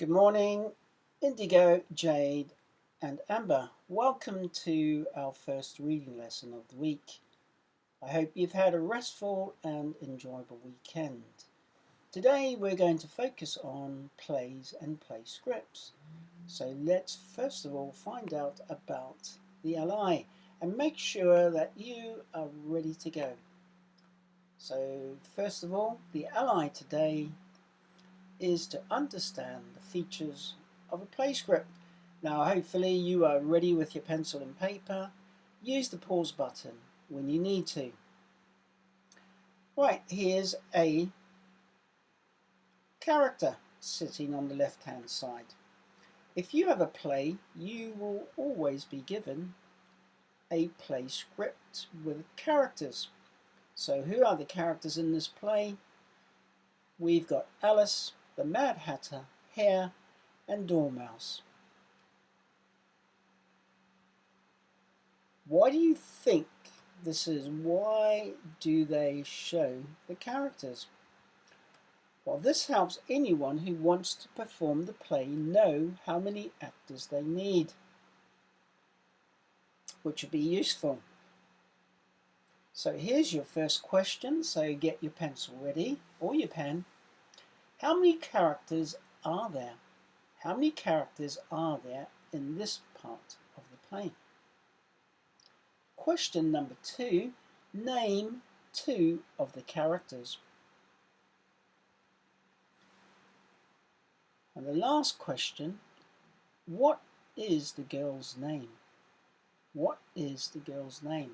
Good morning, Indigo, Jade and Amber. Welcome to our first reading lesson of the week. I hope you've had a restful and enjoyable weekend. Today we're going to focus on plays and play scripts. So let's first of all find out about the LI and make sure that you are ready to go. So first of all, the LI today is to understand the features of a play script. Now hopefully you are ready with your pencil and paper. Use the pause button when you need to. Right, here's a character sitting on the left hand side. If you have a play, you will always be given a play script with characters. So who are the characters in this play? We've got Alice, the Mad Hatter, Hare and Dormouse. Why do you think this is? Why do they show the characters? Well, this helps anyone who wants to perform the play know how many actors they need, which would be useful. So here's your first question, so get your pencil ready or your pen. How many characters are there? How many characters are there in this part of the play? Question number 2, name 2 of the characters. And the last question, what is the girl's name? What is the girl's name?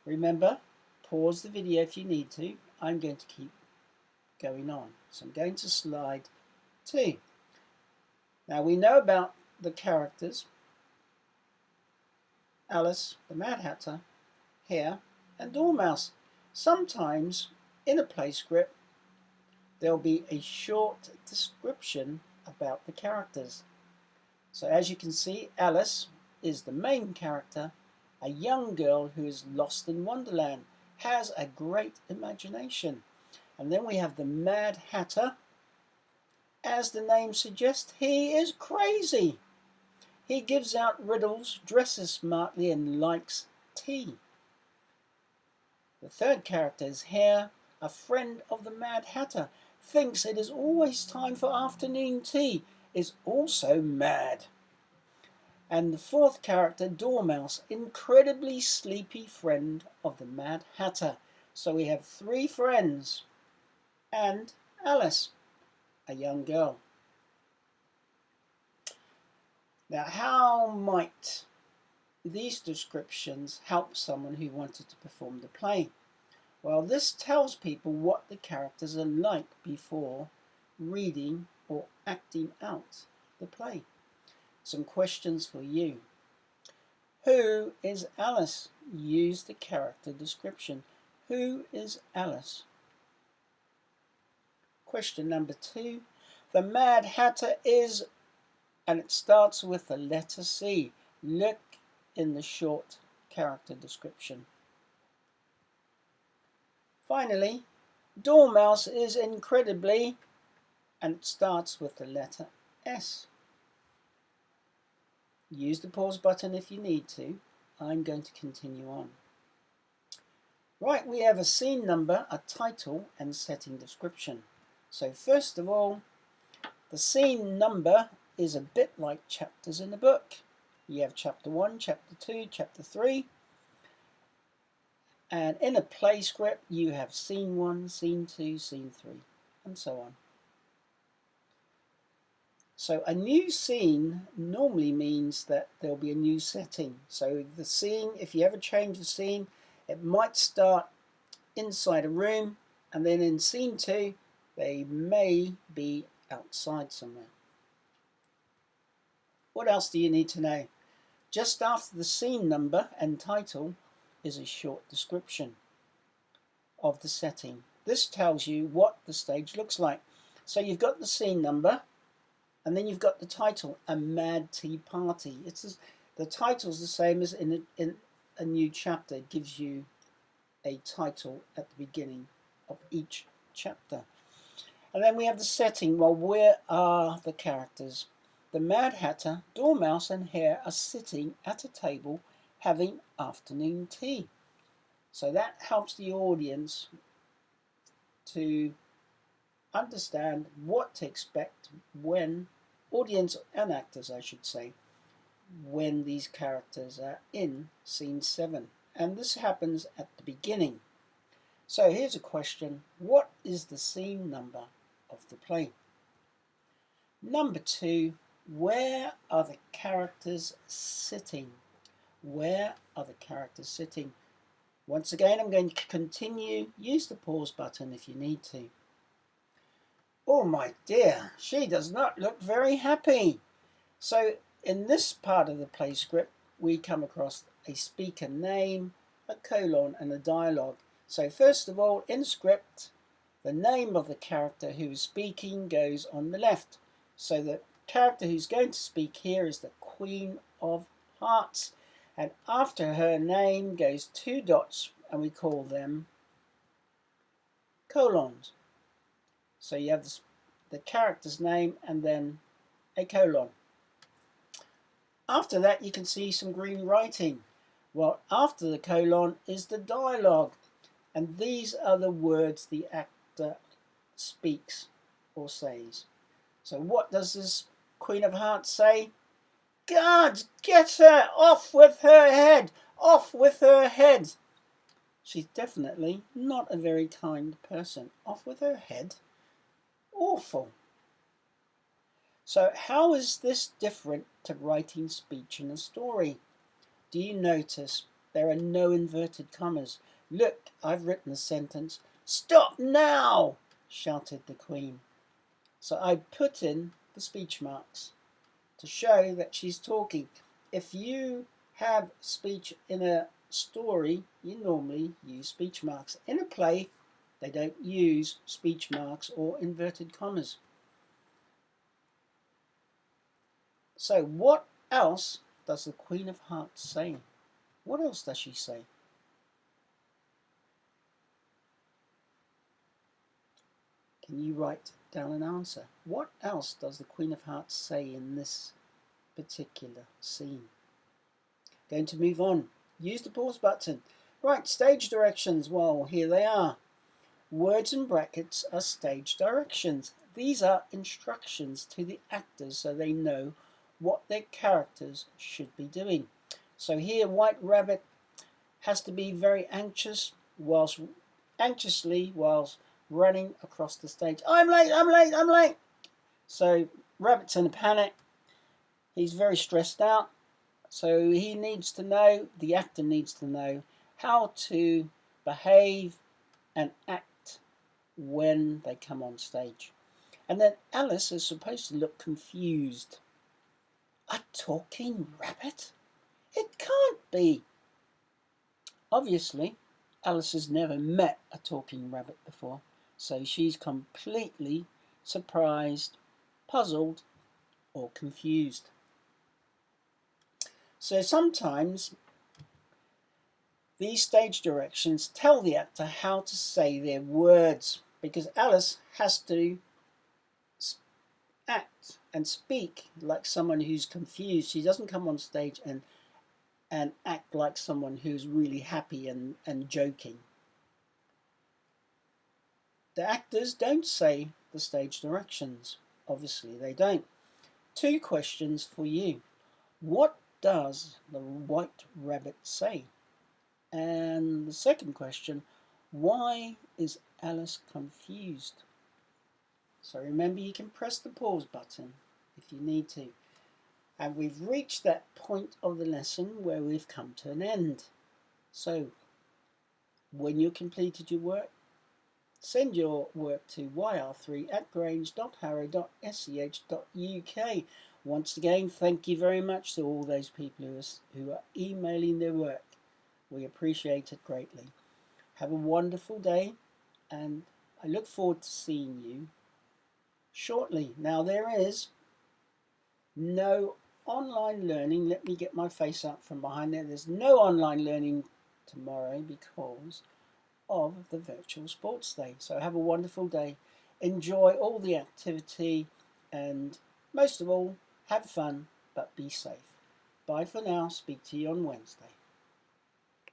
Remember, pause the video if you need to. I'm going to keep going on. So I'm going to slide 2. Now we know about the characters, Alice, the Mad Hatter, Hare and Dormouse. Sometimes in a play script there'll be a short description about the characters. So as you can see, Alice is the main character, a young girl who is lost in Wonderland, has a great imagination. And then we have the Mad Hatter. As the name suggests, he is crazy. He gives out riddles, dresses smartly and likes tea. The third character is Hare, a friend of the Mad Hatter, thinks it is always time for afternoon tea, is also mad. And the fourth character, Dormouse, incredibly sleepy friend of the Mad Hatter. So we have 3 friends and Alice, a young girl. Now, how might these descriptions help someone who wanted to perform the play? Well, this tells people what the characters are like before reading or acting out the play. Some questions for you. Who is Alice? Use the character description. Who is Alice? Question number 2. The Mad Hatter is, and it starts with the letter C. Look in the short character description. Finally, Dormouse is incredibly, and it starts with the letter S. Use the pause button if you need to. I'm going to continue on. Right, we have a scene number, a title and setting description. So first of all, the scene number is a bit like chapters in a book. You have chapter 1, chapter 2, chapter 3. And in a play script, you have scene 1, scene 2, scene 3, and so on. So a new scene normally means that there'll be a new setting. So the scene, if you ever change the scene, it might start inside a room, and then in scene 2, they may be outside somewhere. What else do you need to know? Just after the scene number and title is a short description of the setting. This tells you what the stage looks like. So you've got the scene number, and then you've got the title, A Mad Tea Party. The title's the same as in a new chapter. It gives you a title at the beginning of each chapter. And then we have the setting. Well, where are the characters? The Mad Hatter, Dormouse and Hare are sitting at a table having afternoon tea. So that helps the audience to understand what to expect when, audience and actors I should say, when these characters are in scene 7. And this happens at the beginning. So here's a question. What is the scene number of the play? Number 2, where are the characters sitting? Where are the characters sitting? Once again, I'm going to continue. Use the pause button if you need to. Oh my dear, she does not look very happy. So in this part of the play script, we come across a speaker name, a colon and a dialogue. So first of all, in script, the name of the character who is speaking goes on the left. So the character who's going to speak here is the Queen of Hearts. And after her name goes 2 dots, and we call them colons. So you have the character's name and then a colon. After that, you can see some green writing. Well, after the colon is the dialogue. And these are the words the actor speaks or says. So what does this Queen of Hearts say? God, get her! Off with her head! Off with her head! She's definitely not a very kind person. Off with her head? Awful. So how is this different to writing speech in a story? Do you notice there are no inverted commas? Look, I've written a sentence. Stop now! Shouted the Queen. So I put in the speech marks to show that she's talking. If you have speech in a story, you normally use speech marks. In a play, they don't use speech marks or inverted commas. So what else does the Queen of Hearts say? What else does she say? Can you write down an answer? What else does the Queen of Hearts say in this particular scene? Going to move on. Use the pause button. Right, stage directions. Well, here they are. Words in brackets are stage directions. These are instructions to the actors so they know what their characters should be doing. So here, White Rabbit has to be very anxiously whilst running across the stage. I'm late, I'm late, I'm late. So Rabbit's in a panic. He's very stressed out. So he needs to know, the actor needs to know how to behave and act when they come on stage. And then Alice is supposed to look confused. A talking rabbit? It can't be. Obviously, Alice has never met a talking rabbit before, so she's completely surprised, puzzled, or confused. So sometimes these stage directions tell the actor how to say their words, because Alice has to act and speak like someone who's confused. She doesn't come on stage and act like someone who's really happy and joking. The actors don't say the stage directions. Obviously they don't. 2 questions for you. What does the White Rabbit say? And the second question, why is Alice confused? So remember, you can press the pause button if you need to. And we've reached that point of the lesson where we've come to an end. So when you've completed your work, send your work to yr3@grange.harrow.sch.uk. Once again, thank you very much to all those people who are emailing their work. We appreciate it greatly. Have a wonderful day, and I look forward to seeing you shortly. Now, there is no online learning. Let me get my face out from behind there. There's no online learning tomorrow because of the virtual sports day. So have a wonderful day. Enjoy all the activity and most of all, have fun but be safe. Bye for now. Speak to you on Wednesday.